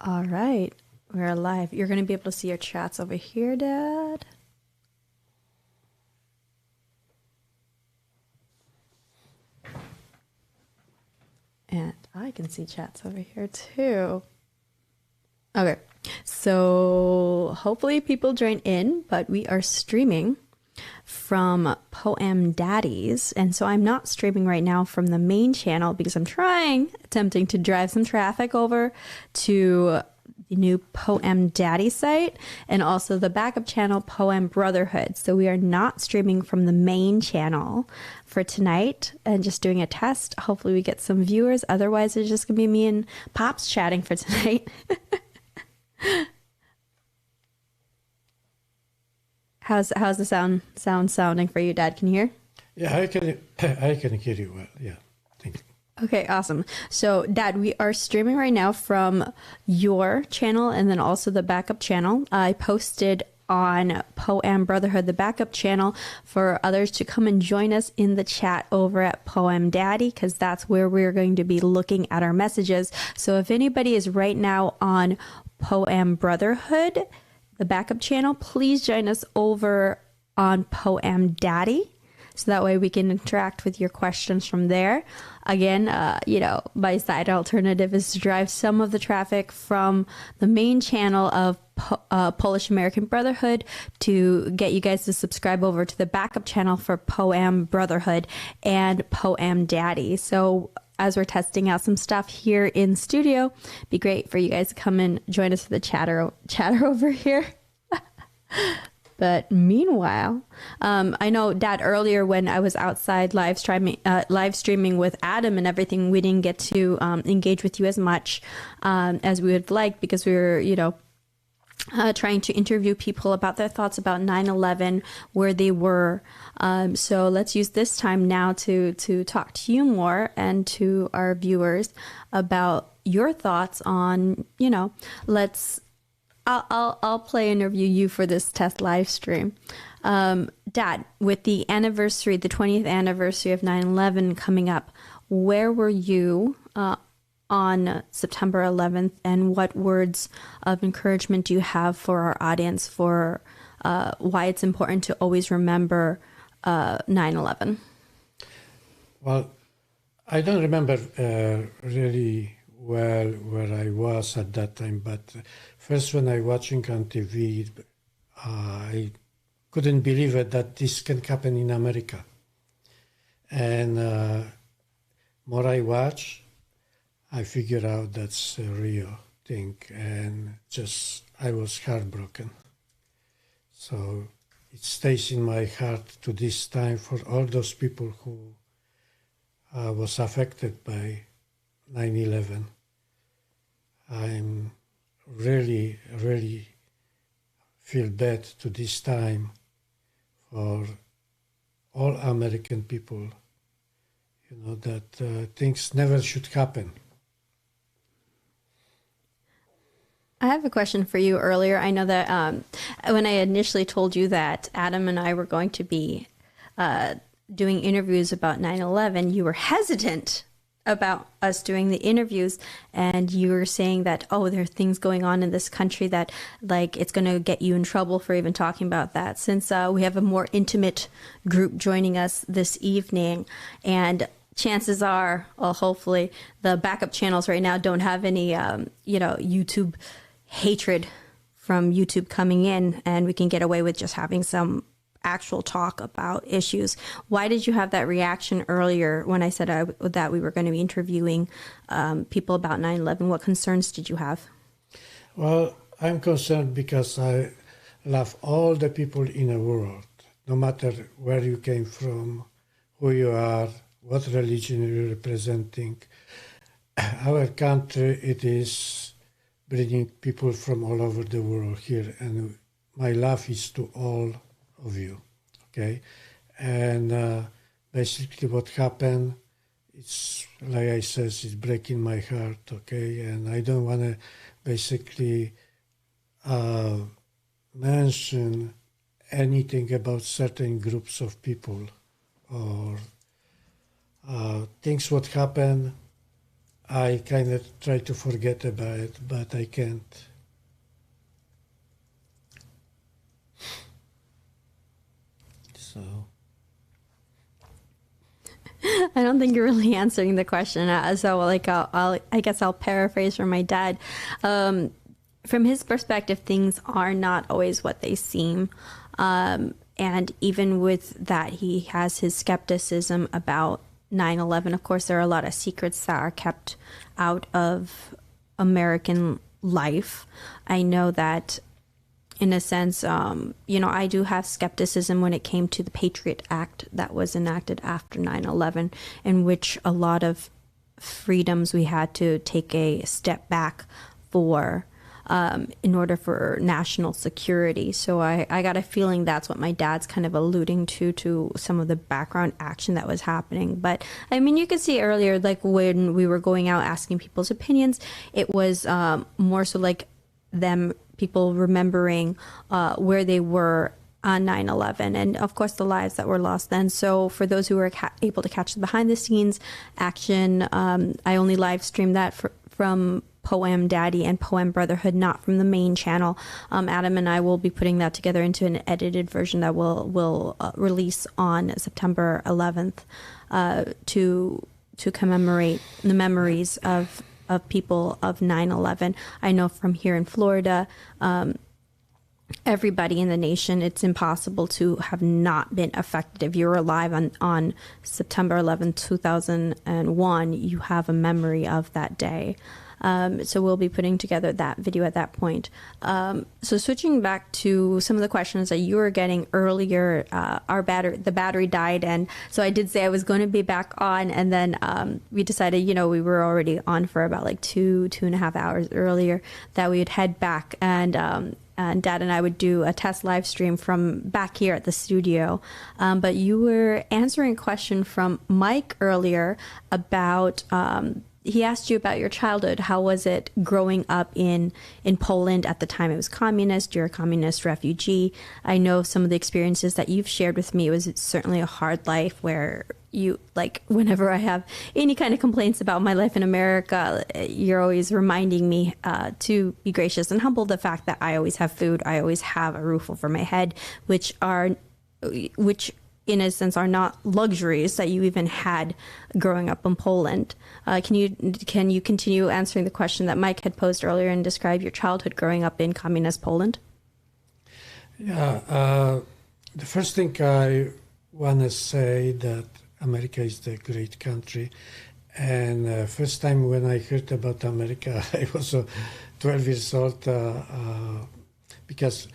All right, we're live. You're going to be able to see your chats over here, Dad. And I can see chats over here too. Okay, so hopefully people join in, but we are streaming from Poem Daddies. And so I'm not streaming right now from the main channel because I'm attempting to drive some traffic over to the new Poem Daddy site and also the backup channel Poem Brotherhood. So we are not streaming from the main channel for tonight and just doing a test. Hopefully we get some viewers. Otherwise it's just gonna be me and Pops chatting for tonight. How's the sounding for you, Dad? Can you hear? Yeah, I can hear you well. Yeah, thank you. Okay, awesome. So, Dad, we are streaming right now from your channel and then also the backup channel. I posted on Poem Brotherhood, the backup channel, for others to come and join us in the chat over at Poem Daddy, because that's where we're going to be looking at our messages. So if anybody is right now on Poem Brotherhood, the backup channel, please join us over on Poem Daddy. So that way we can interact with your questions from there. Again, my side alternative is to drive some of the traffic from the main channel of Polish American Brotherhood to get you guys to subscribe over to the backup channel for Poem Brotherhood and Poem Daddy. So as we're testing out some stuff here in studio, it'd be great for you guys to come and join us for the chatter over here. But meanwhile, I know, Dad, earlier when I was outside live streaming with Adam and everything, we didn't get to engage with you as much as we would have liked because we were, trying to interview people about their thoughts about 9/11, where they were. So let's use this time now to talk to you more and to our viewers about your thoughts on, I'll play interview you for this test live stream. Dad, with the 20th anniversary of 9/11 coming up, where were you on September 11th, and what words of encouragement do you have for our audience for why it's important to always remember 9/11? Well, I don't remember really well where I was at that time, but first when I watching on TV, I couldn't believe it that this can happen in America. And more I watch, I figure out that's a real thing, and I was heartbroken. So it stays in my heart to this time for all those people who was affected by 9/11. I'm really, really feel bad to this time for all American people, that things never should happen. I have a question for you earlier. I know that when I initially told you that Adam and I were going to be doing interviews about 9/11, you were hesitant about us doing the interviews, and you were saying that, there are things going on in this country that it's going to get you in trouble for even talking about that, since we have a more intimate group joining us this evening. And chances are, hopefully, the backup channels right now don't have any, YouTube hatred from YouTube coming in, and we can get away with just having some actual talk about issues. Why did you have that reaction earlier when I said that we were going to be interviewing people about 9/11? What concerns did you have? Well, I'm concerned because I love all the people in the world, no matter where you came from, who you are, what religion you're representing. Our country, it is bringing people from all over the world here, and my love is to all of you, okay? And basically what happened, it's, like I said, it's breaking my heart, okay? And I don't want to basically mention anything about certain groups of people or things what happen I kind of try to forget about it, but I can't. So I don't think you're really answering the question. So, like, I guess I'll paraphrase from my dad. From his perspective, things are not always what they seem. And even with that, he has his skepticism about 9/11. Of course, there are a lot of secrets that are kept out of American life. I know that, in a sense, I do have skepticism when it came to the Patriot Act that was enacted after 9/11, in which a lot of freedoms we had to take a step back for, in order for national security. So I got a feeling that's what my dad's kind of alluding to some of the background action that was happening. But I mean, you could see earlier, like when we were going out asking people's opinions, it was more so like people remembering where they were on 9/11, and of course the lives that were lost then. So for those who were able to catch the behind the scenes action, I only live streamed that from Poem Daddy and Poem Brotherhood, not from the main channel. Adam and I will be putting that together into an edited version that will release on September 11th to commemorate the memories of people of 9/11. I know from here in Florida, everybody in the nation, it's impossible to have not been affected. If you were alive on September 11th, 2001, you have a memory of that day. So we'll be putting together that video at that point. So switching back to some of the questions that you were getting earlier, the battery died, and so I did say I was going to be back on, and then we decided, we were already on for about like 2.5 hours earlier, that we would head back, and Dad and I would do a test live stream from back here at the studio. But you were answering a question from Mike earlier about, he asked you about your childhood. How was it growing up in Poland at the time it was communist? You're a communist refugee. I know some of the experiences that you've shared with me. It was certainly a hard life where you, like, whenever I have any kind of complaints about my life in America, you're always reminding me to be gracious and humble. The fact that I always have food, I always have a roof over my head, which in a sense are not luxuries that you even had growing up in Poland. Can you continue answering the question that Mike had posed earlier and describe your childhood growing up in communist Poland? Yeah, the first thing I want to say that America is a great country, and first time when I heard about America, I was 12 years old, because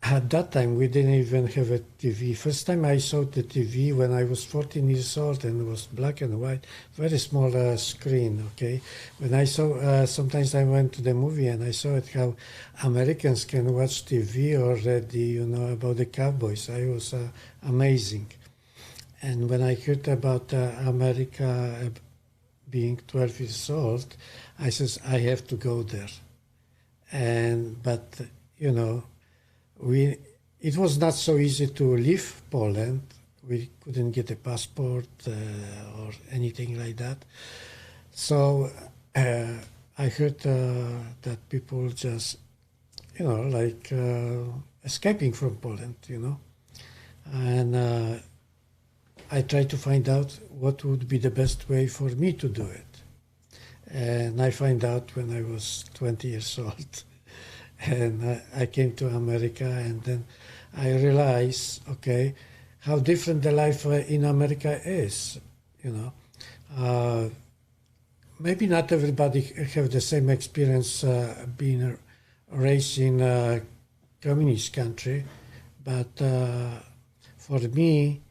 at that time we didn't even have a TV. First time I saw the TV when I was 14 years old, and it was black and white, very small screen, okay? When I saw, sometimes I went to the movie and I saw it, how Americans can watch TV already, about the cowboys. I was amazing. And when I heard about America being 12 years old, I said, I have to go there. But it was not so easy to leave Poland. We couldn't get a passport or anything like that. So I heard that people just, escaping from Poland, And I tried to find out what would be the best way for me to do it. And I found out when I was 20 years old. And I came to America, and then I realized, okay, how different the life in America is, Maybe not everybody have the same experience being raised in a communist country, but for me,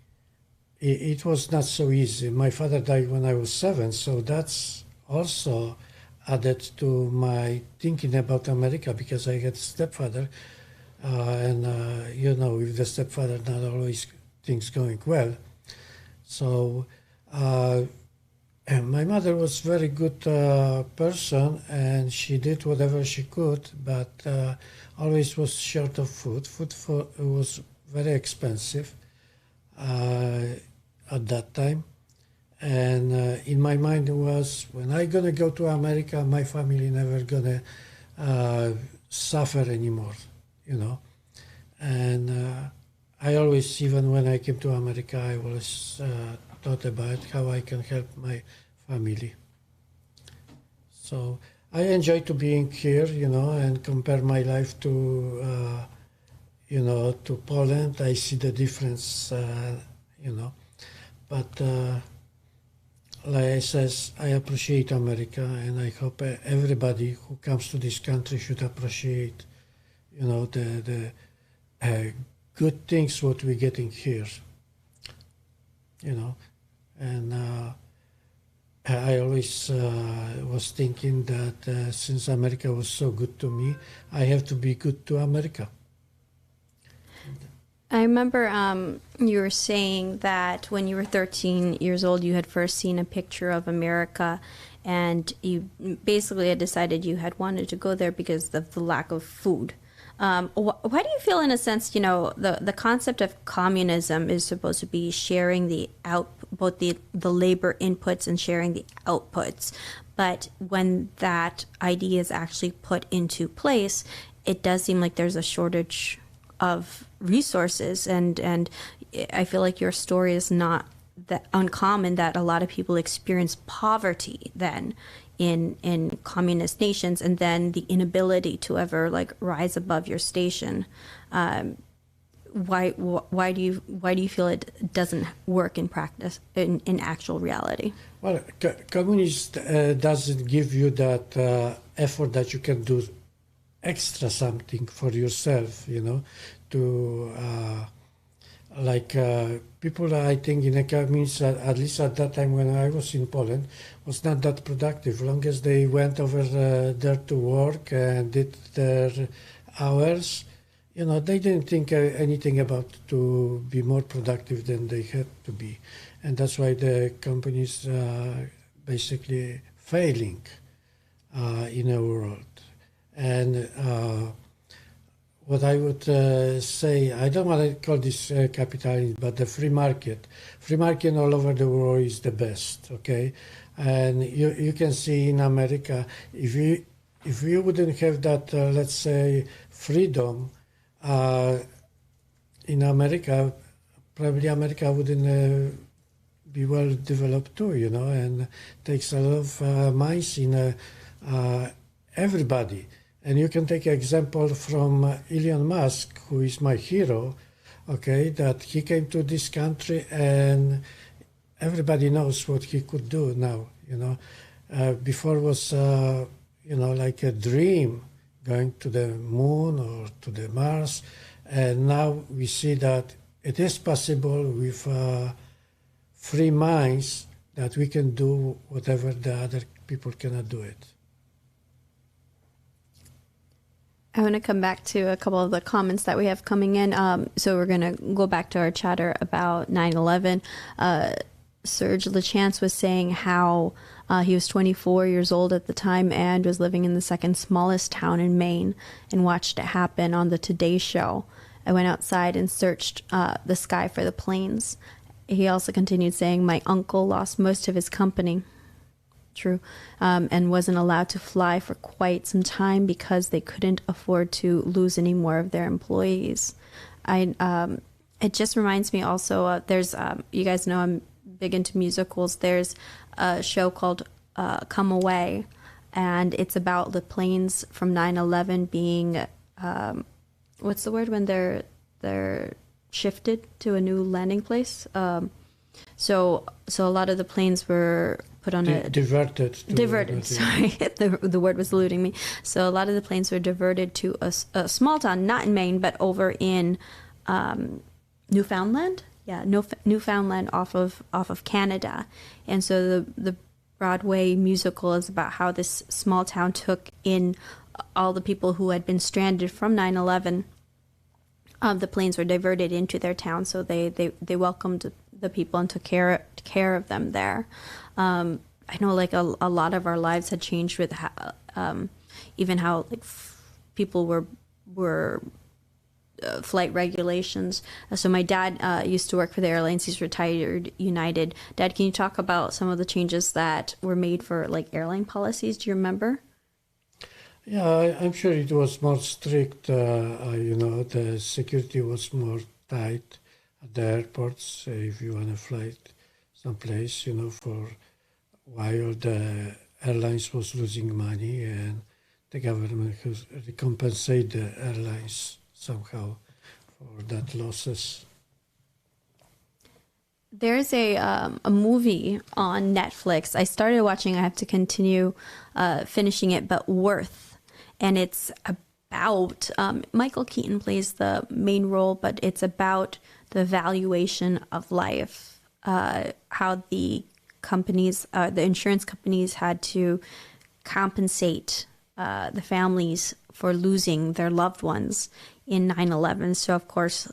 it was not so easy. My father died when I was 7, so that's also added to my thinking about America, because I had a stepfather, and with the stepfather, not always things going well. So, and my mother was a very good person, and she did whatever she could, but always was short of food. Food was very expensive at that time. And in my mind it was, when I gonna go to America, my family never gonna suffer anymore, you know. And I always, even when I came to America, I always thought about how I can help my family. So I enjoy to being here, you know, and compare my life to, you know, to Poland. I see the difference, you know. But like I says, I appreciate America, and I hope everybody who comes to this country should appreciate, you know, the good things what we're getting here, you know. And I always was thinking that since America was so good to me, I have to be good to America. I remember you were saying that when you were 13 years old, you had first seen a picture of America, and you basically had decided you had wanted to go there because of the lack of food. Why do you feel, in a sense, you know, the concept of communism is supposed to be sharing both the labor inputs and sharing the outputs, but when that idea is actually put into place, it does seem like there's a shortage of resources, and I feel like your story is not that uncommon, that a lot of people experience poverty then in communist nations, and then the inability to ever like rise above your station. Why do you feel it doesn't work in practice, in actual reality? Well, communism doesn't give you that effort that you can do extra something for yourself, you know, to people, I think, in a communist, at least at that time when I was in Poland, was not that productive. Long as they went over there to work and did their hours, you know, they didn't think anything about to be more productive than they had to be. And that's why the companies basically failing in the world. And what I would say, I don't want to call this capitalism, but the free market all over the world is the best, okay? And you can see in America, if you wouldn't have that, let's say, freedom in America, probably America wouldn't be well developed too, you know, and takes a lot of minds in everybody. And you can take an example from Elon Musk, who is my hero, okay, that he came to this country and everybody knows what he could do now, you know. Before was, you know, like a dream going to the moon or to the Mars. And now we see that it is possible with free minds that we can do whatever the other people cannot do it. I want to come back to a couple of the comments that we have coming in. So we're going to go back to our chatter about 9/11. Serge LeChance was saying how he was 24 years old at the time and was living in the second smallest town in Maine and watched it happen on the Today Show. I went outside and searched the sky for the planes. He also continued saying, my uncle lost most of his company. True. And wasn't allowed to fly for quite some time because they couldn't afford to lose any more of their employees. It just reminds me also, there's, you guys know I'm big into musicals. There's a show called Come Away, and it's about the planes from 9/11 being, what's the word when they're shifted to a new landing place? So a lot of the planes were put on diverted. Sorry, the word was eluding me. So a lot of the planes were diverted to a small town, not in Maine, but over in Newfoundland. Yeah, Newfoundland off of Canada. And so the Broadway musical is about how this small town took in all the people who had been stranded from 9/11. The planes were diverted into their town, so they welcomed the people and took care of them there. I know, like a lot of our lives had changed with how, even how like people were flight regulations. So my dad used to work for the airlines. He's retired United. Dad, can you talk about some of the changes that were made for like airline policies? Do you remember? Yeah, I'm sure it was more strict. The security was more tight at the airports. If you want to fly someplace, for a while the airlines was losing money, and the government has recompensate the airlines somehow for that losses. There's a movie on Netflix. I started watching. I have to continue finishing it, but Worth. And it's about, Michael Keaton plays the main role, but it's about the valuation of life, how the companies, the insurance companies had to compensate the families for losing their loved ones in 9/11. So, of course,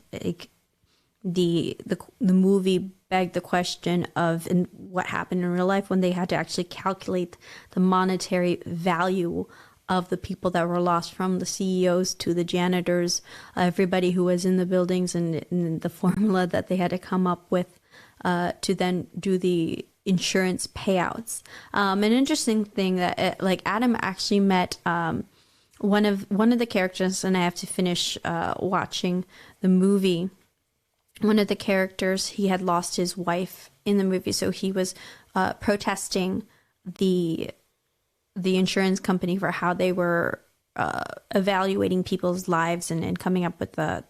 the movie begged the question of what happened in real life when they had to actually calculate the monetary value of the people that were lost, from the CEOs to the janitors, everybody who was in the buildings, and the formula that they had to come up with to then do the insurance payouts. An interesting thing that like Adam actually met one of the characters, and I have to finish watching the movie. One of the characters, he had lost his wife in the movie, so he was protesting the insurance company for how they were evaluating people's lives and coming up with the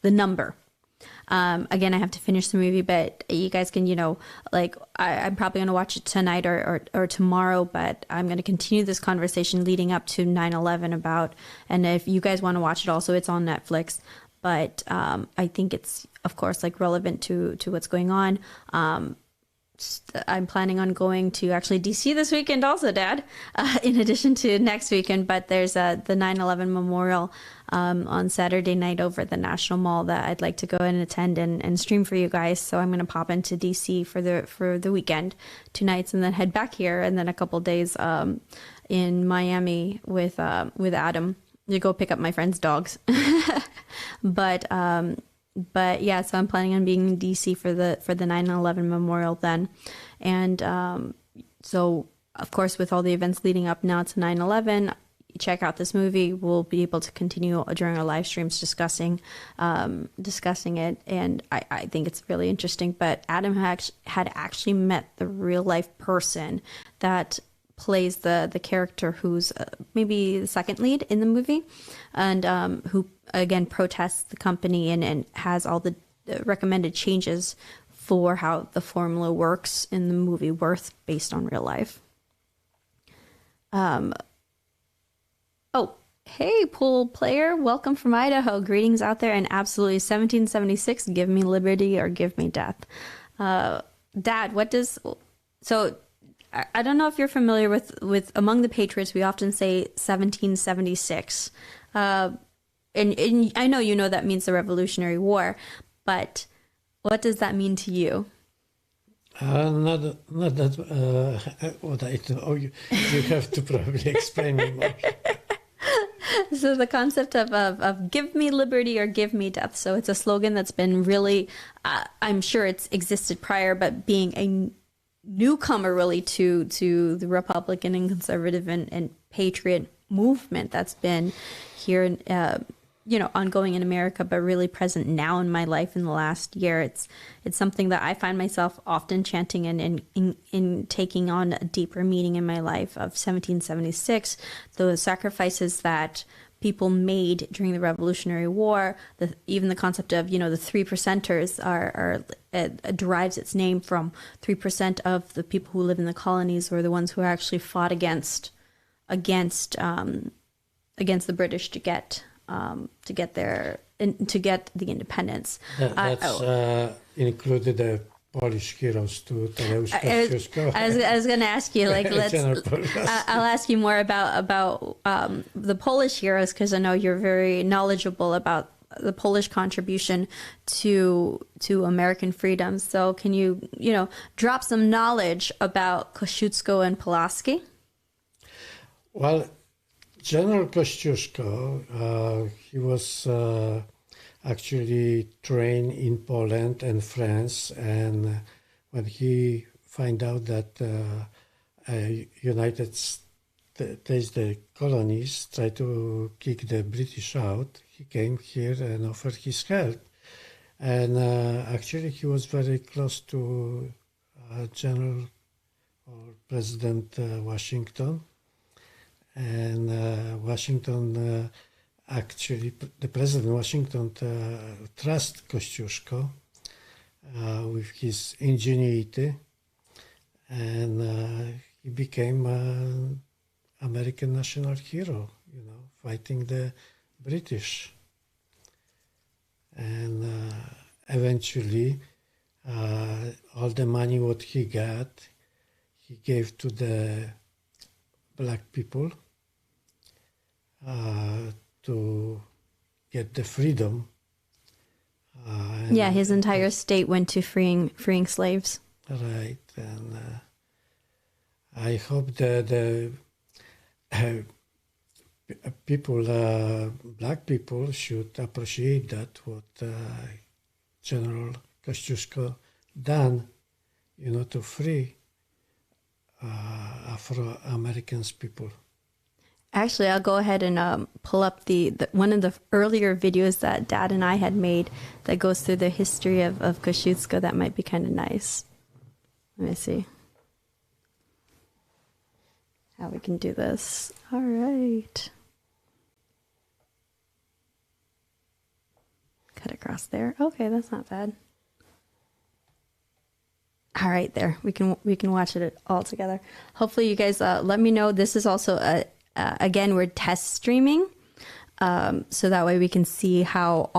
number. Again, I have to finish the movie, but you guys can, I'm probably going to watch it tonight or tomorrow, but I'm going to continue this conversation leading up to 9/11 about, and if you guys want to watch it also, it's on Netflix. But I think it's, of course, like relevant to what's going on. I'm planning on going to actually DC this weekend also, Dad, in addition to next weekend. But there's the 9/11 memorial on Saturday night over at the National Mall that I'd like to go and attend and stream for you guys. So I'm going to pop into DC for the weekend, 2 nights, and then head back here, and then a couple days in Miami with Adam to go pick up my friend's dogs. But yeah, so I'm planning on being in DC for the 9/11 memorial then. And so, of course, with all the events leading up now to 9/11, check out this movie. We'll be able to continue during our live streams discussing it. And I think it's really interesting. But Adam had actually met the real life person that plays the character who's maybe the second lead in the movie, and who again protests the company and has all the recommended changes for how the formula works in the movie Worth, based on real life. Hey, pool player, welcome from Idaho. Greetings out there, and absolutely 1776, give me liberty or give me death. Dad, I don't know if you're familiar with among the Patriots, we often say 1776. And I know you know that means the Revolutionary War, but what does that mean to you? Not that what I know. You have to probably explain me more. So the concept of give me liberty or give me death. So it's a slogan that's been really, I'm sure it's existed prior, but being a newcomer really to the Republican and conservative and patriot movement that's been here, ongoing in America, but really present now in my life in the last year. It's something that I find myself often chanting and in taking on a deeper meaning in my life of 1776, the sacrifices that people made during the Revolutionary War, even the concept of, the 3 percenters derives its name from 3% of the people who live in the colonies were the ones who actually fought against the British to get the independence. That's included the Polish heroes too. Kościuszko. I was going to ask you, I'll ask you more about the Polish heroes, because I know you're very knowledgeable about the Polish contribution to American freedom. So can you drop some knowledge about Kościuszko and Pulaski? Well, General Kościuszko, he was actually trained in Poland and France, and when he found out that United States, the colonies, tried to kick the British out, he came here and offered his help. And actually, he was very close to General or President Washington. And Washington, actually, the President Washington trust Kościuszko with his ingenuity, and he became an American national hero, fighting the British. And eventually, all the money what he got, he gave to the black people to get the freedom. Yeah, his entire state went to freeing slaves. Right, and I hope that the people, black people, should appreciate that what General Kościuszko done, to free Afro-Americans people. Actually, I'll go ahead and pull up the one of the earlier videos that Dad and I had made that goes through the history of Kościuszko. That might be kind of nice. Let me see how we can do this. All right. Cut across there. Okay, that's not bad. All right, there. We can watch it all together. Hopefully you guys let me know. This is also again, we're test streaming, so that way we can see how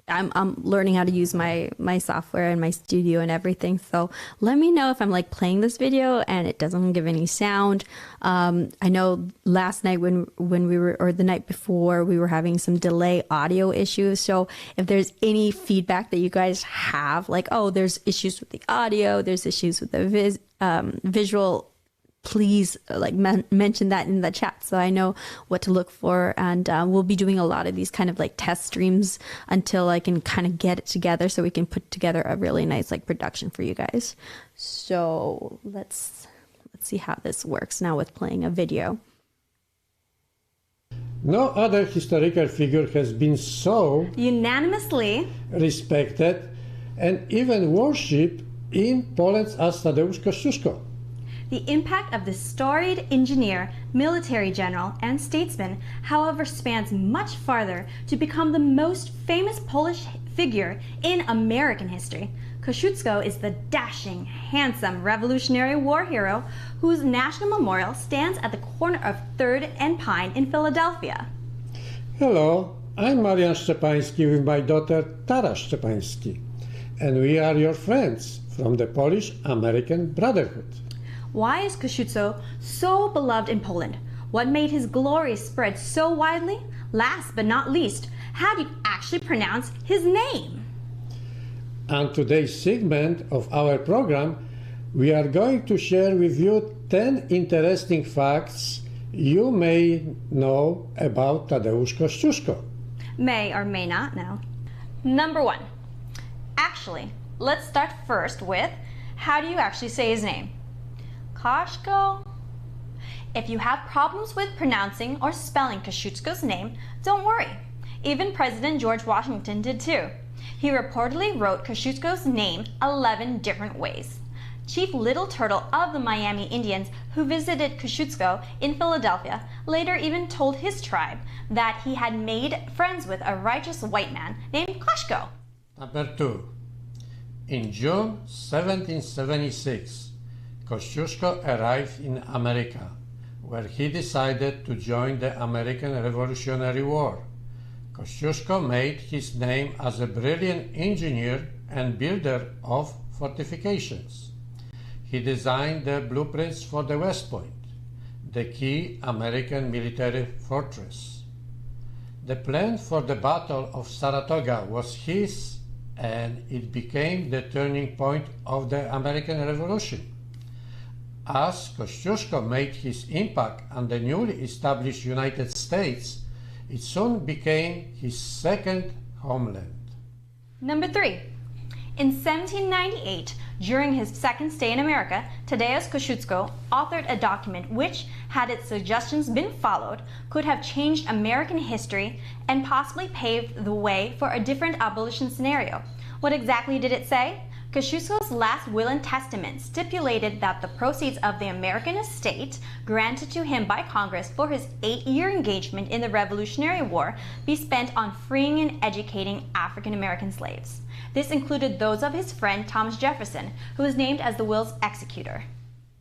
I'm learning how to use my software and my studio and everything. So let me know if I'm like playing this video and it doesn't give any sound. I know last night when we were, or the night before, we were having some delay audio issues. So if there's any feedback that you guys have, like, oh, there's issues with the audio, there's issues with the visual, please mention that in the chat so I know what to look for. And we'll be doing a lot of these kind of like test streams until I can kind of get it together so we can put together a really nice like production for you guys. So let's see how this works now with playing a video. No other historical figure has been so unanimously respected and even worshipped in Poland as Tadeusz Kościuszko. The impact of this storied engineer, military general, and statesman, however, spans much farther to become the most famous Polish figure in American history. Kościuszko is the dashing, handsome Revolutionary War hero whose national memorial stands at the corner of 3rd and Pine in Philadelphia. Hello, I'm Marian Szczepanski with my daughter Tara Szczepanski, and we are your friends from the Polish-American Brotherhood. Why is Kościuszko so beloved in Poland? What made his glory spread so widely? Last but not least, how do you actually pronounce his name? On today's segment of our program, we are going to share with you 10 interesting facts you may know about Tadeusz Kościuszko. May or may not know. Number 1. Actually, let's start first with, how do you actually say his name? Kościuszko? If you have problems with pronouncing or spelling Kościuszko's name, don't worry. Even President George Washington did too. He reportedly wrote Kościuszko's name 11 different ways. Chief Little Turtle of the Miami Indians, who visited Kościuszko in Philadelphia, later even told his tribe that he had made friends with a righteous white man named Kotcscho. Number 2. In June 1776, Kościuszko arrived in America, where he decided to join the American Revolutionary War. Kościuszko made his name as a brilliant engineer and builder of fortifications. He designed the blueprints for the West Point, the key American military fortress. The plan for the Battle of Saratoga was his, and it became the turning point of the American Revolution. As Kościuszko made his impact on the newly established United States, it soon became his second homeland. Number 3. In 1798, during his second stay in America, Tadeusz Kościuszko authored a document which, had its suggestions been followed, could have changed American history and possibly paved the way for a different abolition scenario. What exactly did it say? Kościuszko's last will and testament stipulated that the proceeds of the American estate granted to him by Congress for his 8-year engagement in the Revolutionary War be spent on freeing and educating African American slaves. This included those of his friend Thomas Jefferson, who was named as the will's executor.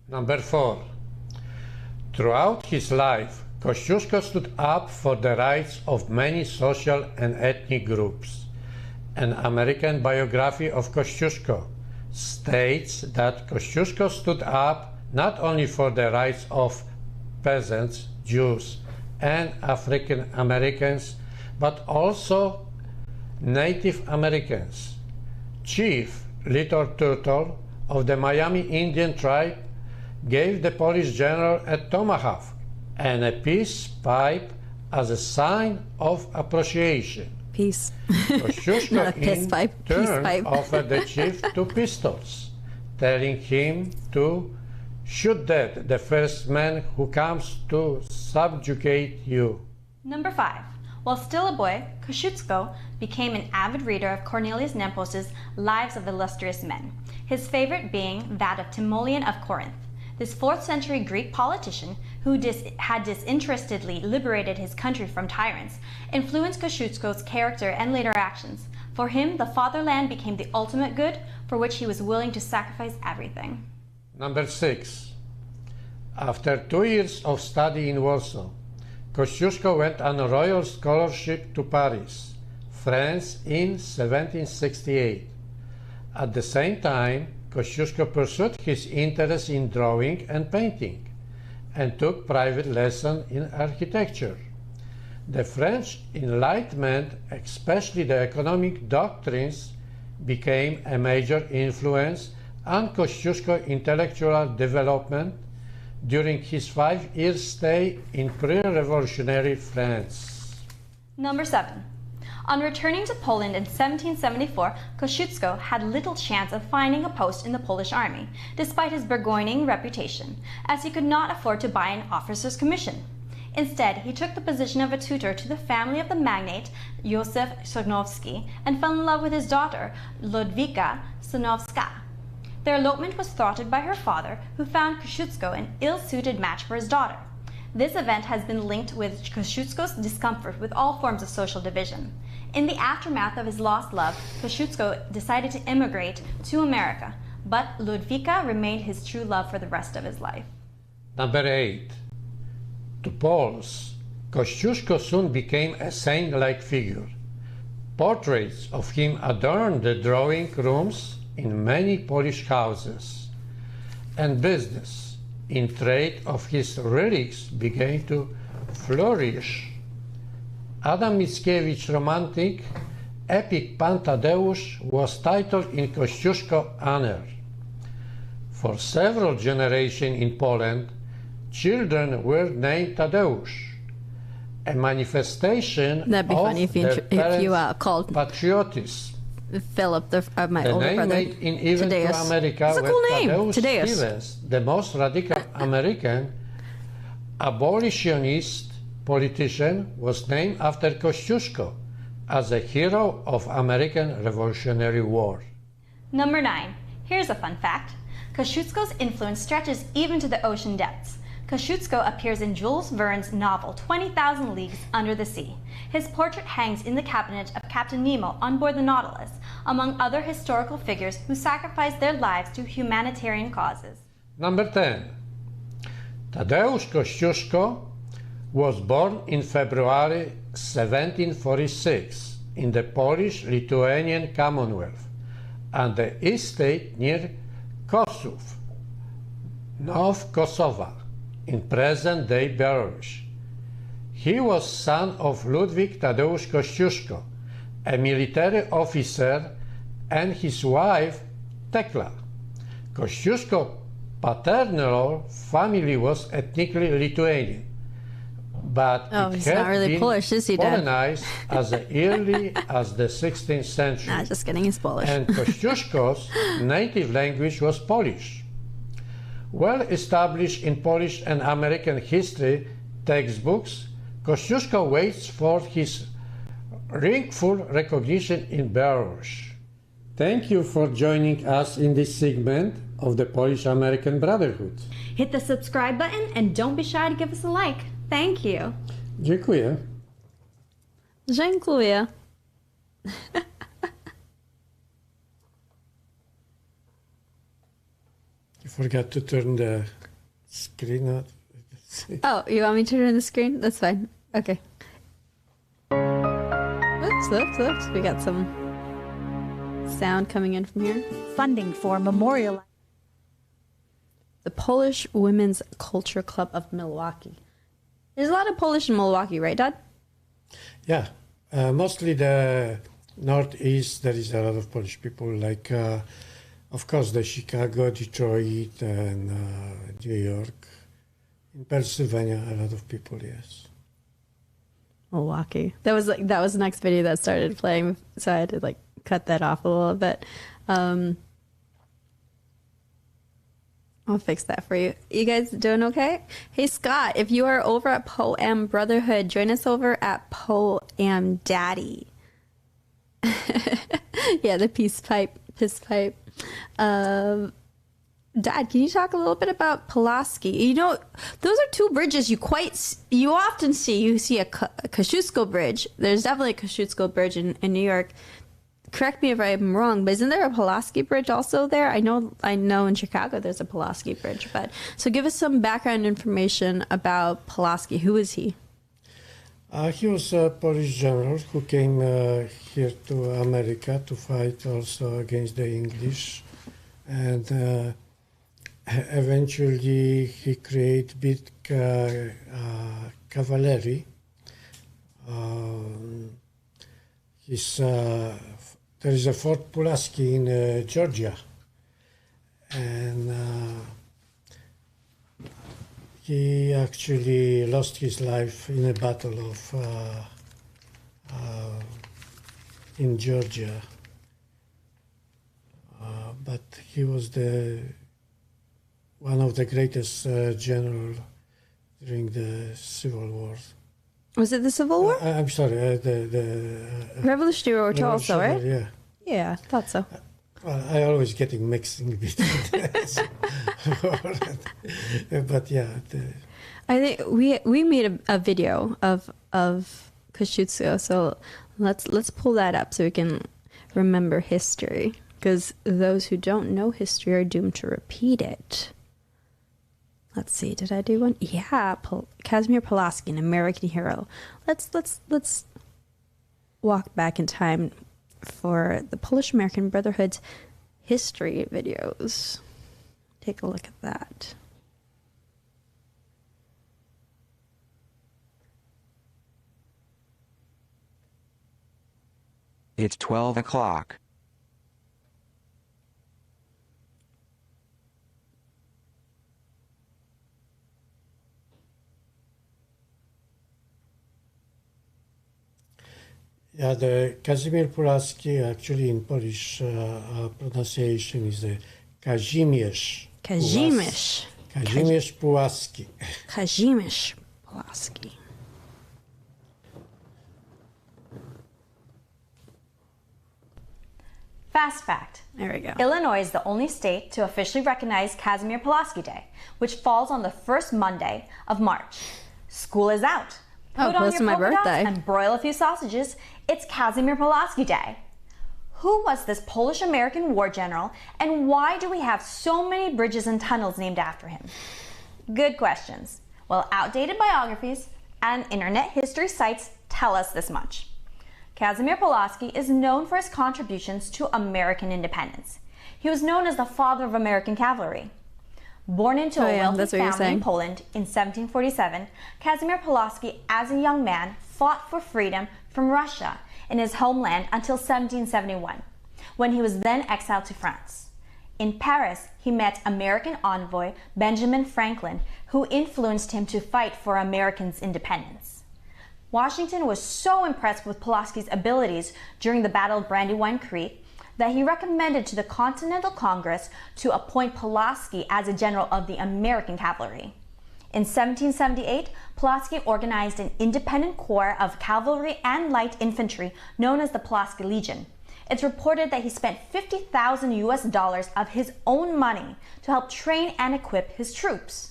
Number 4. Throughout his life, Kościuszko stood up for the rights of many social and ethnic groups. An American biography of Kościuszko states that Kościuszko stood up not only for the rights of peasants, Jews, and African Americans, but also Native Americans. Chief Little Turtle of the Miami Indian tribe gave the Polish general a tomahawk and a peace pipe as a sign of appreciation. Peace. Kościuszko Not a piss pipe. Peace turn pipe. offered the chief 2 pistols, telling him to shoot dead the first man who comes to subjugate you. Number 5. While still a boy, Kościuszko became an avid reader of Cornelius Nepos' Lives of Illustrious Men, his favorite being that of Timoleon of Corinth. This 4th century Greek politician, who had disinterestedly liberated his country from tyrants, influenced Kościuszko's character and later actions. For him, the fatherland became the ultimate good, for which he was willing to sacrifice everything. Number 6. After 2 years of study in Warsaw, Kościuszko went on a royal scholarship to Paris, France in 1768. At the same time, Kościuszko pursued his interest in drawing and painting, and took private lessons in architecture. The French Enlightenment, especially the economic doctrines, became a major influence on Kościuszko's intellectual development during his 5-year stay in pre-revolutionary France. Number 7. On returning to Poland in 1774, Kościuszko had little chance of finding a post in the Polish army, despite his burgeoning reputation, as he could not afford to buy an officer's commission. Instead, he took the position of a tutor to the family of the magnate Józef Sosnowski and fell in love with his daughter, Ludwika Sosnowska. Their elopement was thwarted by her father, who found Kościuszko an ill-suited match for his daughter. This event has been linked with Kościuszko's discomfort with all forms of social division. In the aftermath of his lost love, Kościuszko decided to immigrate to America, but Ludwika remained his true love for the rest of his life. Number 8. To Poles, Kościuszko soon became a saint-like figure. Portraits of him adorned the drawing rooms in many Polish houses, and business in trade of his relics began to flourish. Adam Mickiewicz romantic epic Pan Tadeusz was titled in Kościuszko honor. For several generations in Poland, children were named Tadeusz, a manifestation That'd be of funny if you called patriotism. Philip, my The older name brother, made in even to Tadeusz. America It's a when cool name, Tadeusz Tadeusz. Stevens, the most radical American abolitionist politician, was named after Kościuszko as a hero of American Revolutionary War. Number 9. Here's a fun fact. Kościuszko's influence stretches even to the ocean depths. Kościuszko appears in Jules Verne's novel 20,000 Leagues Under the Sea. His portrait hangs in the cabinet of Captain Nemo on board the Nautilus, among other historical figures who sacrificed their lives to humanitarian causes. Number 10. Tadeusz Kościuszko was born in February 1746 in the Polish-Lithuanian Commonwealth on the estate near Kosów, North Kosovo, in present-day Belarus. He was son of Ludwik Tadeusz Kościuszko, a military officer, and his wife Tekla. Kościuszko paternal family was ethnically Lithuanian, but it he's had not really been Polish, is he, Dad? Polonized as early as the 16th century. Nah, just kidding, he's Polish. And Kościuszko's native language was Polish. Well established in Polish and American history textbooks, Kościuszko waits for his wrongful recognition in Belarus. Thank you for joining us in this segment of the Polish-American Brotherhood. Hit the subscribe button and don't be shy to give us a like. Thank you. Dziękuję. Dziękuję. You forgot to turn the screen on. Oh, you want me to turn the screen? That's fine. Okay. Oops. We got some sound coming in from here. Funding for Memorial. The Polish Women's Culture Club of Milwaukee. There's a lot of Polish in Milwaukee, right, Dad? Yeah, mostly the Northeast, there is a lot of Polish people, like, of course, the Chicago, Detroit, and New York. In Pennsylvania, a lot of people, yes. Milwaukee. That was the next video that started playing, so I had to cut that off a little bit. I'll fix that for you. You guys doing okay? Hey Scott, if you are over at Poem Brotherhood, join us over at Poem Daddy. Yeah, the piss pipe. Dad, can you talk a little bit about Pulaski? You know, those are two bridges you often see. You see a Kościuszko bridge. There's definitely a Kościuszko bridge in New York. Correct me if I'm wrong, but isn't there a Pulaski bridge also there? I know in Chicago there's a Pulaski bridge, but so give us some background information about Pulaski. Who is he? He was a Polish general who came here to America to fight also against the English, and eventually he created big cavalry. There is a Fort Pulaski in Georgia, and he actually lost his life in a battle in Georgia. But he was one of the greatest generals during the Civil War. Was it the Civil War? I'm sorry, the Revolutionary War also, right? Yeah. Yeah, thought so. Well, I always getting mixed in between. But yeah. I think we made a video of Kościuszko, so let's pull that up so we can remember history, because those who don't know history are doomed to repeat it. Let's see, did I do one? Yeah, Kazimierz Pulaski, an American hero. Let's walk back in time for the Polish American Brotherhood's history videos. Take a look at that. It's 12 o'clock. Yeah, the Kazimierz Pulaski, actually in Polish pronunciation is Kazimierz. Kazimierz. Kazimierz Pulaski. Kazimierz Pulaski. Fast fact. There we go. Illinois is the only state to officially recognize Kazimierz Pulaski Day, which falls on the first Monday of March. School is out. Put on close your to my polka dots birthday. and broil a few sausages. It's Kazimierz Pulaski Day. Who was this Polish-American war general, and why do we have so many bridges and tunnels named after him? Good questions. Well, outdated biographies and internet history sites tell us this much. Kazimierz Pulaski is known for his contributions to American independence. He was known as the father of American cavalry. Born into a wealthy family in Poland in 1747, Kazimierz Pulaski, as a young man, fought for freedom from Russia in his homeland until 1771, when he was then exiled to France. In Paris, he met American envoy Benjamin Franklin, who influenced him to fight for Americans' independence. Washington was so impressed with Pulaski's abilities during the Battle of Brandywine Creek that he recommended to the Continental Congress to appoint Pulaski as a general of the American cavalry. In 1778, Pulaski organized an independent corps of cavalry and light infantry known as the Pulaski Legion. It's reported that he spent $50,000 of his own money to help train and equip his troops.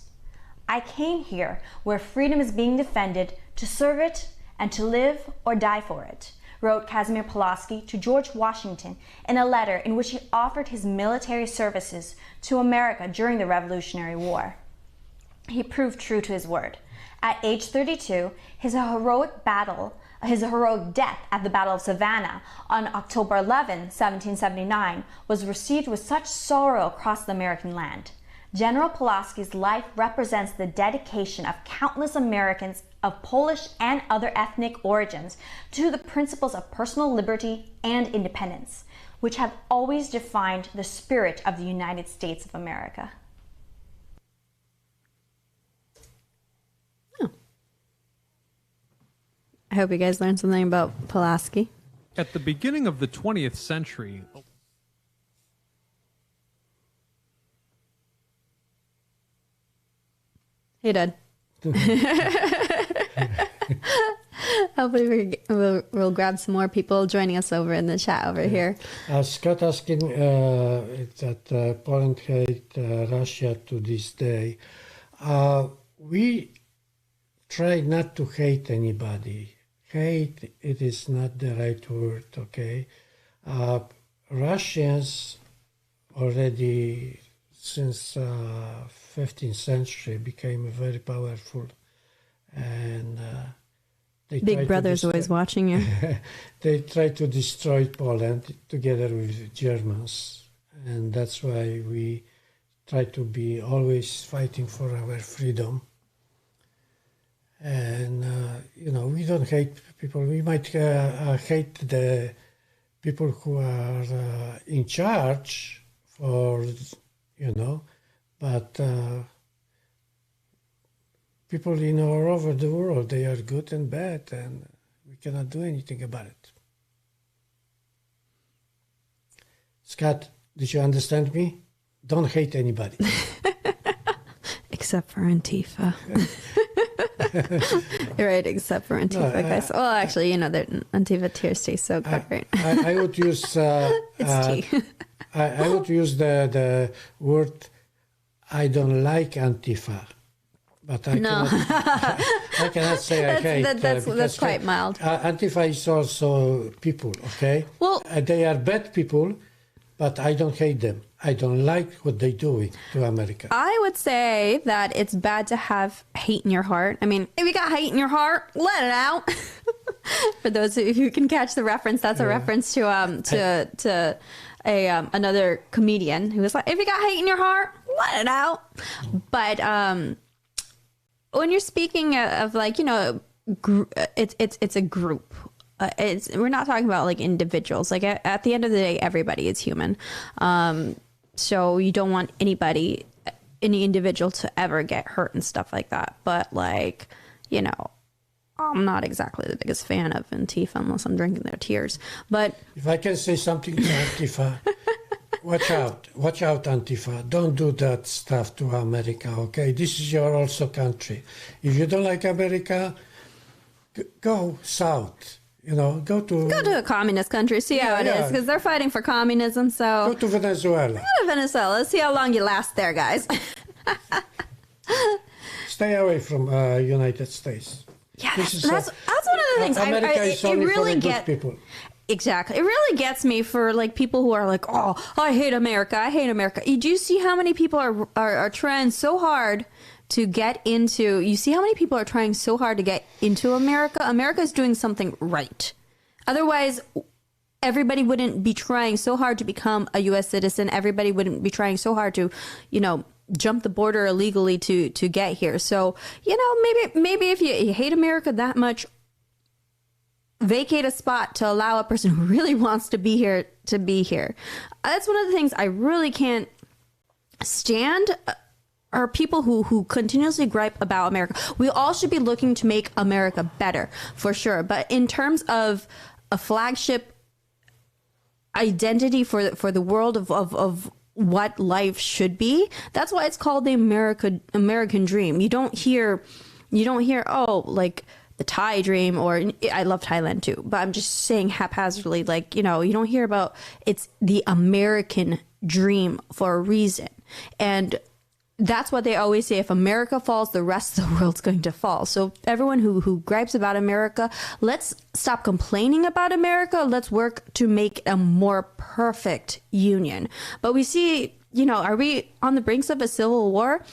I came here where freedom is being defended to serve it and to live or die for it, wrote Casimir Pulaski to George Washington in a letter in which he offered his military services to America during the Revolutionary War. He proved true to his word. At age 32, his heroic death at the Battle of Savannah on October 11, 1779, was received with such sorrow across the American land. General Pulaski's life represents the dedication of countless Americans of Polish and other ethnic origins to the principles of personal liberty and independence, which have always defined the spirit of the United States of America. I hope you guys learned something about Pulaski. At the beginning of the 20th century, Hey, Dad. Hopefully we'll grab some more people joining us over in the chat over here. Scott asking that Poland hate Russia to this day. We try not to hate anybody. Hate, it is not the right word, okay? Russians already since 15th century became very powerful, and Big Brother's always watching you. They try to destroy Poland together with Germans, and that's why we try to be always fighting for our freedom. And, we don't hate people. We might hate the people who are in charge for, but people all over the world, they are good and bad, and we cannot do anything about it. Scott, did you understand me? Don't hate anybody. Except for Antifa. You're right, except for Antifa, guys. Well, actually, Antifa tears taste so good, right? I would use it's tea. I would use the word I don't like Antifa, but I cannot say I hate. That's quite mild. Antifa is also people, okay? Well, they are bad people, but I don't hate them. I don't like what they're doing to America. I would say that it's bad to have hate in your heart. I mean, if you got hate in your heart, let it out. For those who can catch the reference, that's a reference to another comedian who was like, if you got hate in your heart, let it out. But when you're speaking of it's a group. We're not talking about like individuals. Like at the end of the day, everybody is human. So you don't want any individual to ever get hurt and stuff like that. But I'm not exactly the biggest fan of Antifa unless I'm drinking their tears. But if I can say something to Antifa, watch out, Antifa. Don't do that stuff to America, okay? This is your also country. If you don't like America, go south. Go to a communist country, see how it is, because they're fighting for communism. So go to Venezuela. Go to Venezuela. See how long you last there, guys. Stay away from United States. Yeah, that's one of the things. America is only really for good people. Exactly. It really gets me for like people who are like, oh, I hate America. I hate America. Do you see how many people are trying so hard to get into, you see how many people are trying so hard to get into America? America is doing something right. Otherwise, everybody wouldn't be trying so hard to become a U.S. citizen. Everybody wouldn't be trying so hard to, jump the border illegally to get here. So, maybe if you hate America that much, vacate a spot to allow a person who really wants to be here to be here. That's one of the things I really can't stand are people who continuously gripe about America. We all should be looking to make America better, for sure. But in terms of a flagship identity for the world of what life should be, that's why it's called the American dream. You don't hear, oh, like the Thai dream, or I love Thailand too, but I'm just saying haphazardly, like, you don't hear about, it's the American dream for a reason. And that's what they always say. If America falls, the rest of the world's going to fall. So everyone who gripes about America, let's stop complaining about America. Let's work to make a more perfect union. But we see, are we on the brinks of a civil war?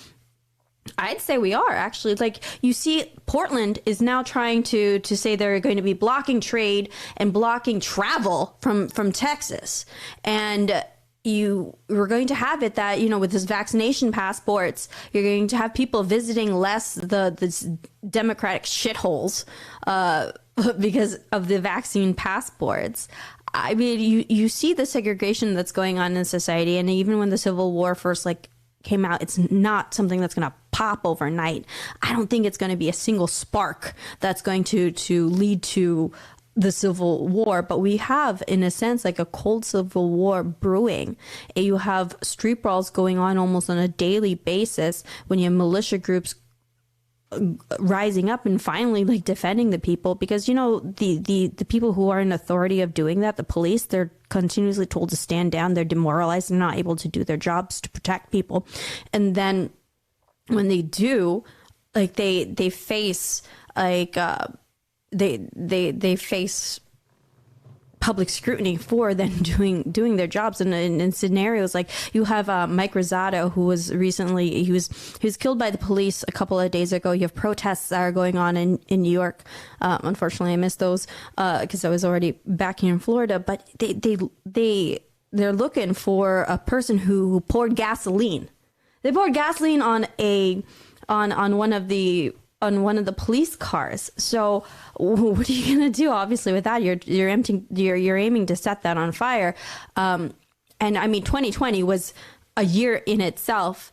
I'd say we are, actually. Like, you see, Portland is now trying to say they're going to be blocking trade and blocking travel from Texas. And we're going to have it that, with this vaccination passports, you're going to have people visiting less the democratic shitholes because of the vaccine passports. I mean, you see the segregation that's going on in society. And even when the Civil War first came out, it's not something that's going to pop overnight. I don't think it's going to be a single spark that's going to lead to the Civil War, but we have, in a sense, like a cold Civil War brewing. And you have street brawls going on almost on a daily basis when you have militia groups rising up and finally defending the people, because the people who are in authority of doing that, the police, they're continuously told to stand down. They're demoralized and not able to do their jobs to protect people. And then when they do, they face they face public scrutiny for then doing their jobs. And in scenarios like you have Mike Rosado, who was recently he was killed by the police a couple of days ago. You have protests that are going on in New York. Unfortunately, I missed those because I was already back here in Florida. But they're looking for a person who poured gasoline. They poured gasoline on one of the police cars. So what are you going to do? Obviously, with that, you're aiming to set that on fire. And I mean, 2020 was a year in itself,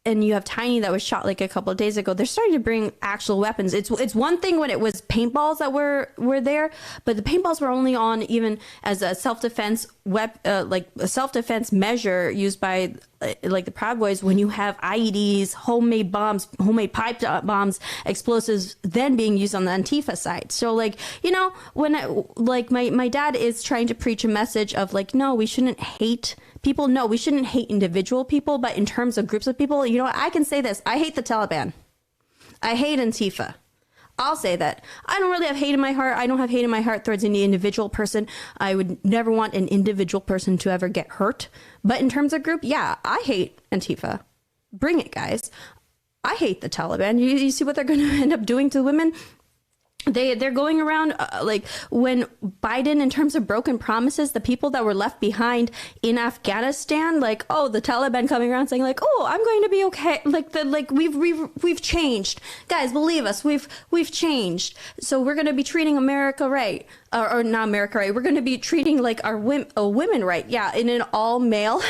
and you have Tiny that was shot a couple of days ago. They're starting to bring actual weapons. It's one thing when it was paintballs that were there, but the paintballs were only on even as a self-defense a self-defense measure used by the Proud Boys. When you have IEDs, homemade bombs, homemade pipe bombs, explosives then being used on the Antifa side. So when my dad is trying to preach a message of no, we shouldn't hate people. No, we shouldn't hate individual people, but in terms of groups of people, I can say this. I hate the Taliban. I hate Antifa. I'll say that. I don't really have hate in my heart. I don't have hate in my heart towards any individual person. I would never want an individual person to ever get hurt. But in terms of group, yeah, I hate Antifa. Bring it, guys. I hate the Taliban. You see what they're going to end up doing to women? They're going around when Biden, in terms of broken promises, the people that were left behind in Afghanistan, the Taliban coming around saying oh, I'm going to be okay. We've changed, guys. Believe us, we've changed. So we're going to be treating America right, or not America right. We're going to be treating our women right. Yeah, in an all male,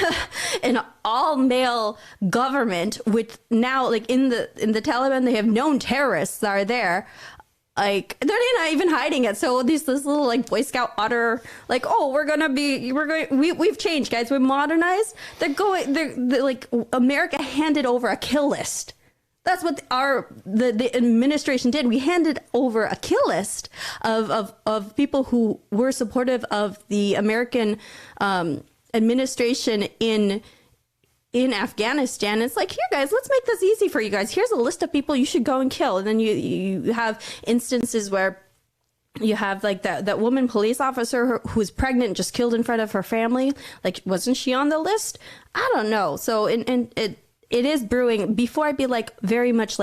government with now in the Taliban, they have known terrorists that are there. They're not even hiding it. So this little Boy Scout utter we've changed, guys. We've modernized. They're America handed over a kill list. That's what the administration did. We handed over a kill list of people who were supportive of the American administration in Afghanistan. It's here, guys, let's make this easy for you guys. Here's a list of people you should go and kill. And then you have instances where you have that woman police officer who was pregnant, just killed in front of her family. Wasn't she on the list? I don't know. So it is brewing. Before I'd be very much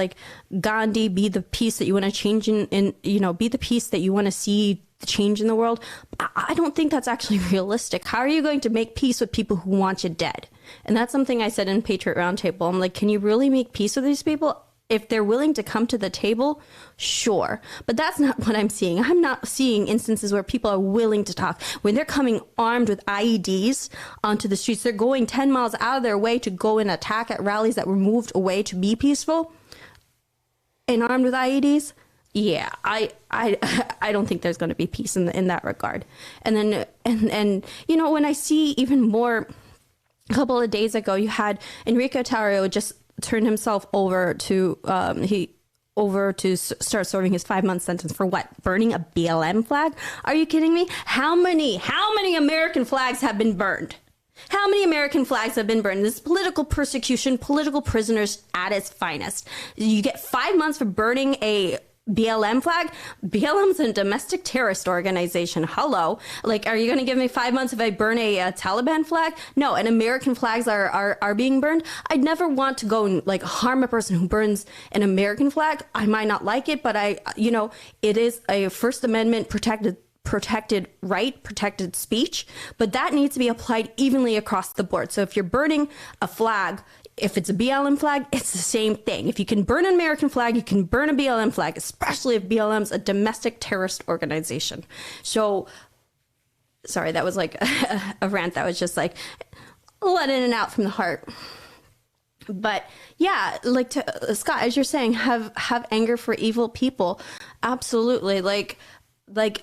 Gandhi, be the peace that you want to change be the peace that you want to see change in the world. I don't think that's actually realistic. How are you going to make peace with people who want you dead? And that's something I said in Patriot Roundtable. I'm can you really make peace with these people? if they're willing to come to the table, sure. But that's not what I'm seeing. I'm not seeing instances where people are willing to talk. When they're coming armed with IEDs onto the streets, they're going 10 miles out of their way to go and attack at rallies that were moved away to be peaceful and armed with IEDs. Yeah, I don't think there's going to be peace in that regard. And then, and you know, when I see even more, a couple of days ago, you had Enrique Tarrio just turned himself over to start serving his 5-month sentence for what? Burning a BLM flag? Are you kidding me? How many American flags have been burned? How many American flags have been burned? This is political persecution, political prisoners at its finest. You get 5 months for burning a BLM flag. BLM's a domestic terrorist organization. Hello. Like, are you going to give me 5 months if I burn a Taliban flag? No. And American flags are being burned. I'd never want to go and like harm a person who burns an American flag. I might not like it, but it is a First Amendment protected right, protected speech, but that needs to be applied evenly across the board. So if you're burning a flag, if it's a BLM flag, it's the same thing. If you can burn an American flag, you can burn a BLM flag, especially if BLM's a domestic terrorist organization. So, sorry, that was like a rant that was just like letting it out from the heart. But yeah, like Scott, as you're saying, have anger for evil people. Absolutely. Like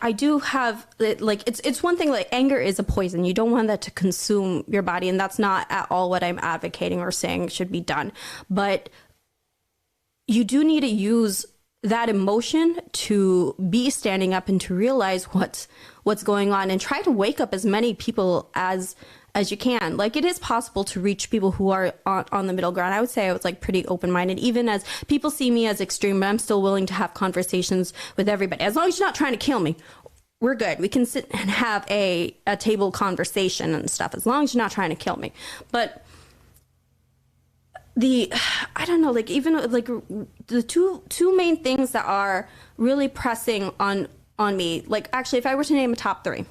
I do have, like, it's one thing, like anger is a poison. You don't want that to consume your body. And that's not at all what I'm advocating or saying should be done. But you do need to use that emotion to be standing up and to realize what's going on and try to wake up as many people as you can. Like, it is possible to reach people who are on the middle ground. I would say I was like pretty open-minded, even as people see me as extreme, but I'm still willing to have conversations with everybody. As long as you're not trying to kill me, we're good. We can sit and have a table conversation and stuff, as long as you're not trying to kill me. But I don't know, like, even like the two main things that are really pressing on me, like, actually, if I were to name a top three,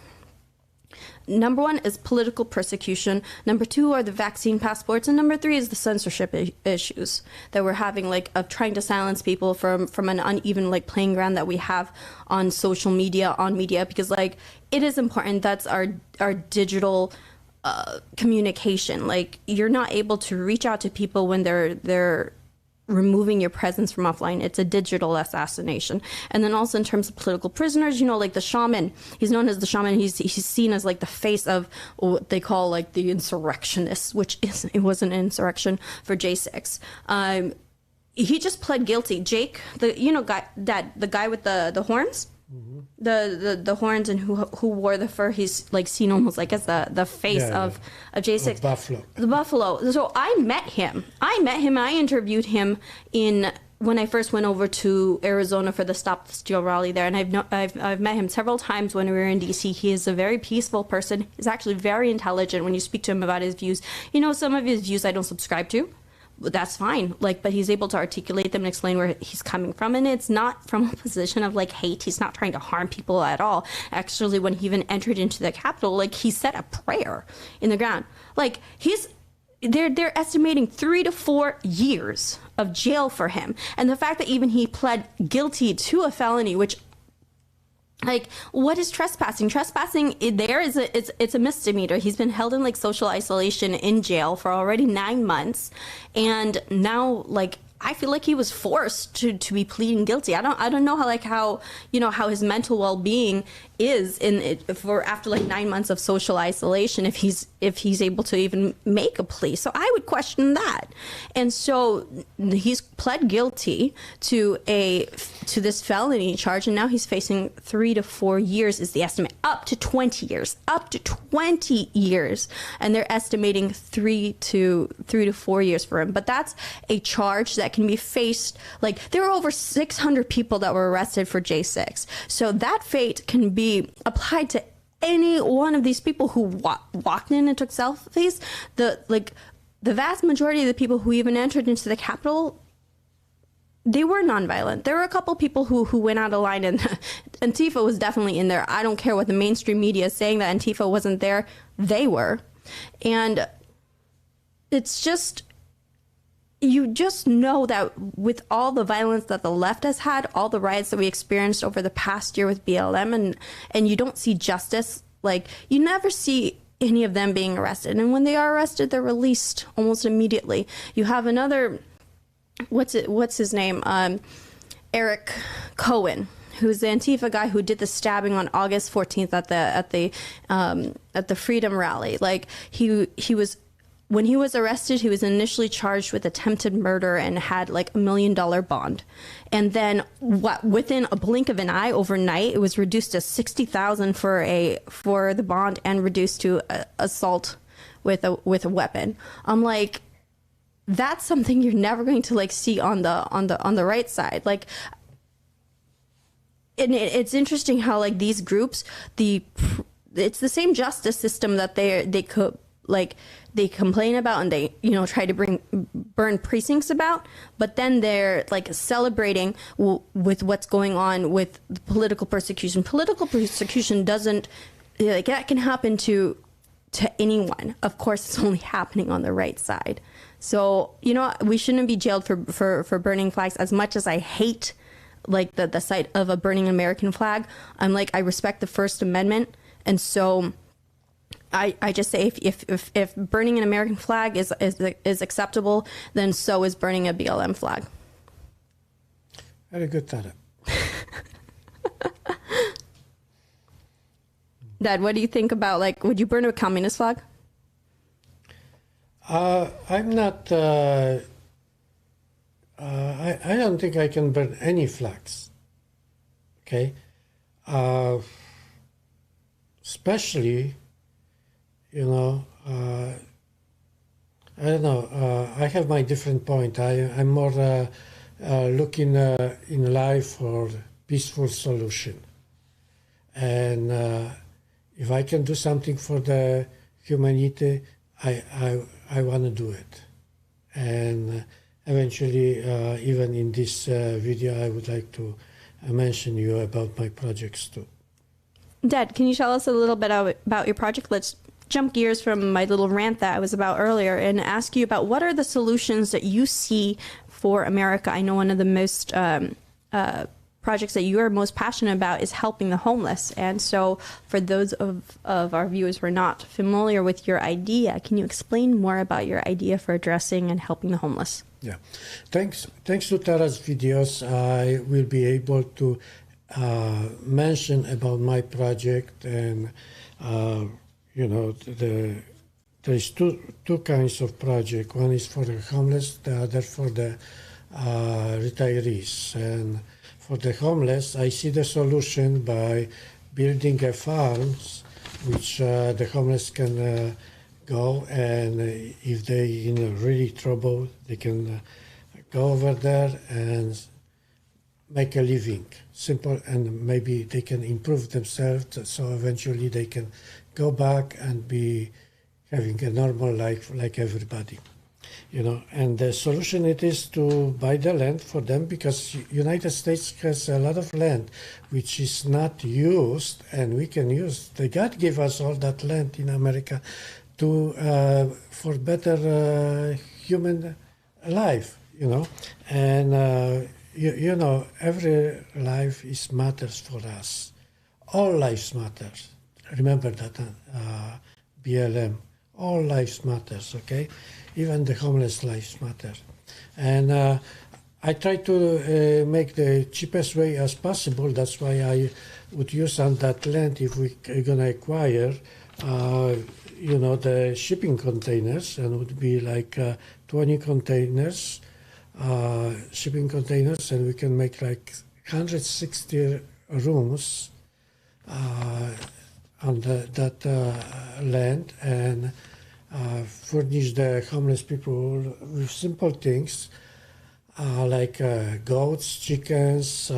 number one is political persecution. Number two are the vaccine passports. And number three is the censorship issues that we're having, like, of trying to silence people from an uneven, like, playing ground that we have on social media, on media, because, like, it is important. That's our digital communication. Like, you're not able to reach out to people when they're removing your presence from offline. It's a digital assassination. And then also in terms of political prisoners, like the shaman, he's known as the shaman. He's seen as like the face of what they call like the insurrectionists, which it was an insurrection for J6. He just pled guilty. Jake, the guy with the horns, mm-hmm. the horns, and who wore the fur. He's like seen almost like as the face of J6. Buffalo. The buffalo. So I met him. I interviewed him when I first went over to Arizona for the Stop the Steal rally there, and I've met him several times when we were in DC. He is a very peaceful person. He's actually very intelligent when you speak to him about his views. Some of his views I don't subscribe to. That's fine. But he's able to articulate them and explain where he's coming from. And it's not from a position of like hate. He's not trying to harm people at all. Actually, when he even entered into the Capitol, like, he said a prayer in the ground. Like, they're estimating 3 to 4 years of jail for him. And the fact that even he pled guilty to a felony, which, like, what is trespassing? Trespassing it's a misdemeanor. He's been held in like social isolation in jail for already 9 months, and now, like, I feel like he was forced to be pleading guilty. I don't know how his mental well-being is for after like 9 months of social isolation, if he's able to even make a plea. So I would question that. And so he's pled guilty to this felony charge, and now he's facing 3 to 4 years is the estimate, up to 20 years, and they're estimating 3 to 4 years for him. But that's a charge that can be faced. Like, there were over 600 people that were arrested for J6, so that fate can be applied to any one of these people who walked in and took selfies. The vast majority of the people who even entered into the Capitol, they were nonviolent. There were a couple people who went out of line, and Antifa was definitely in there. I don't care what the mainstream media is saying that Antifa wasn't there. They were. And it's just, you just know that with all the violence that the left has had, all the riots that we experienced over the past year with BLM, and you don't see justice, like you never see any of them being arrested. And when they are arrested, they're released almost immediately. You have another, what's his name? Eric Cohen, who's the Antifa guy who did the stabbing on August 14th at the Freedom Rally. Like he was, when he was arrested, he was initially charged with attempted murder and had like $1 million bond. And then within a blink of an eye, overnight, it was reduced to $60,000 for the bond and reduced to assault with a weapon. I'm like, that's something you're never going to like see on the right side. Like, and it's interesting how like these groups, it's the same justice system that they could like they complain about and they try to burn precincts about, but then they're like celebrating with what's going on with the political persecution. Political persecution doesn't like that can happen to anyone. Of course, it's only happening on the right side. So we shouldn't be jailed for burning flags. As much as I hate like the sight of a burning American flag, I'm like, I respect the First Amendment, and so I just say if burning an American flag is acceptable, then so is burning a BLM flag. Very good, Tara. Dad, what do you think about, like, would you burn a communist flag? I'm not. I don't think I can burn any flags. Okay, especially. I don't know. I have my different point. I'm more looking in life for peaceful solution. And if I can do something for the humanity, I want to do it. And eventually, even in this video, I would like to mention you about my projects too. Dad, can you tell us a little bit about your project? Let's jump gears from my little rant that I was about earlier and ask you about what are the solutions that you see for America. I know one of the most projects that you are most passionate about is helping the homeless. And so for those of our viewers who are not familiar with your idea, can you explain more about your idea for addressing and helping the homeless? Yeah. Thanks to Tara's videos, I will be able to mention about my project, and there's two kinds of project. One is for the homeless, the other for the retirees. And for the homeless, I see the solution by building a farms which the homeless can go, and if they in really trouble, they can go over there and make a living, simple, and maybe they can improve themselves, so eventually they can go back and be having a normal life like everybody, And the solution it is to buy the land for them, because United States has a lot of land which is not used, and we can use. The God gave us all that land in America for better human life, and. Every life matters for us. All lives matter. Remember that, BLM. All lives matters, okay? Even the homeless lives matter. And I try to make the cheapest way as possible. That's why I would use on that land, if we're going to acquire, the shipping containers, and it would be like 20 containers, shipping containers, and we can make like 160 rooms on that land, and furnish the homeless people with simple things like goats, chickens,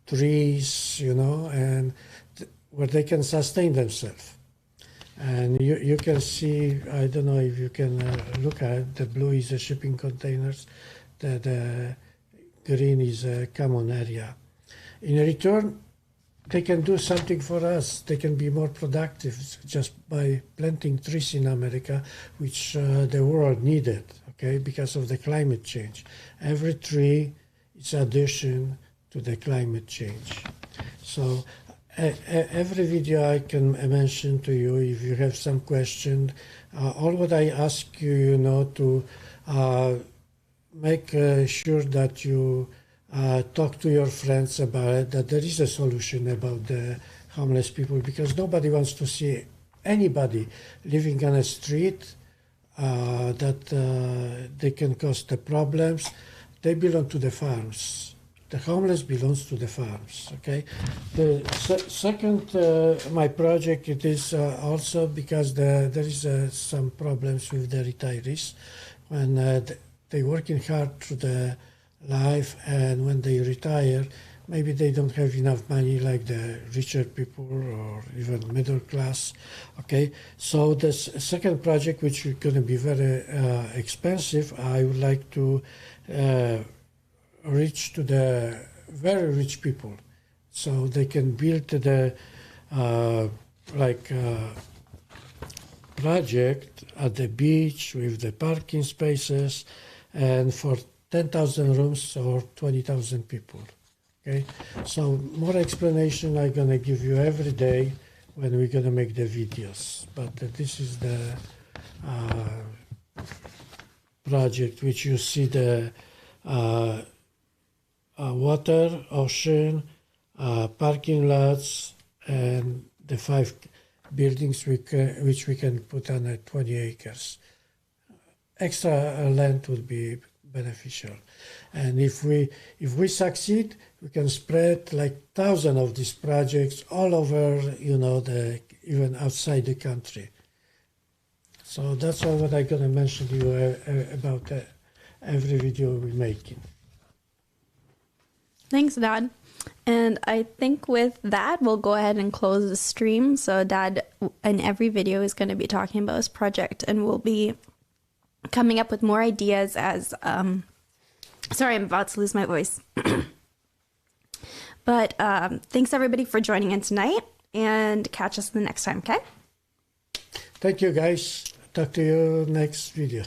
trees, and where they can sustain themselves. And you can see, I don't know if you can look at the blue is the shipping containers. The green is a common area. In return, they can do something for us. They can be more productive just by planting trees in America, which the world needed, okay, because of the climate change. Every tree is addition to the climate change. So every video I can mention to you, if you have some question, all what I ask you, you know, to make sure that you talk to your friends about it, that there is a solution about the homeless people, because nobody wants to see anybody living on a street that they can cause the problems. They belong to the farms. The homeless belongs to the farms, okay? The second, my project, it is also because there is some problems with the retirees when they're working hard through the life, and when they retire, maybe they don't have enough money like the richer people or even middle class, okay? So the second project, which is going to be very expensive, I would like to reach to the very rich people, so they can build the project at the beach with the parking spaces, and for 10,000 rooms or 20,000 people. Okay, so more explanation I'm gonna give you every day when we're gonna make the videos. But this is the project which you see the water, ocean, parking lots, and the 5 buildings which we can put on 20 acres. Extra land would be beneficial, and if we succeed, we can spread like thousands of these projects all over, you know, even outside the country. So that's all what I'm gonna mention to you about every video we're making. Thanks, Dad. And I think with that, we'll go ahead and close the stream. So Dad, in every video, is going to be talking about his project, and we'll be coming up with more ideas as, sorry, I'm about to lose my voice. But thanks everybody for joining in tonight, and catch us the next time, okay? Thank you, guys. Talk to you next video.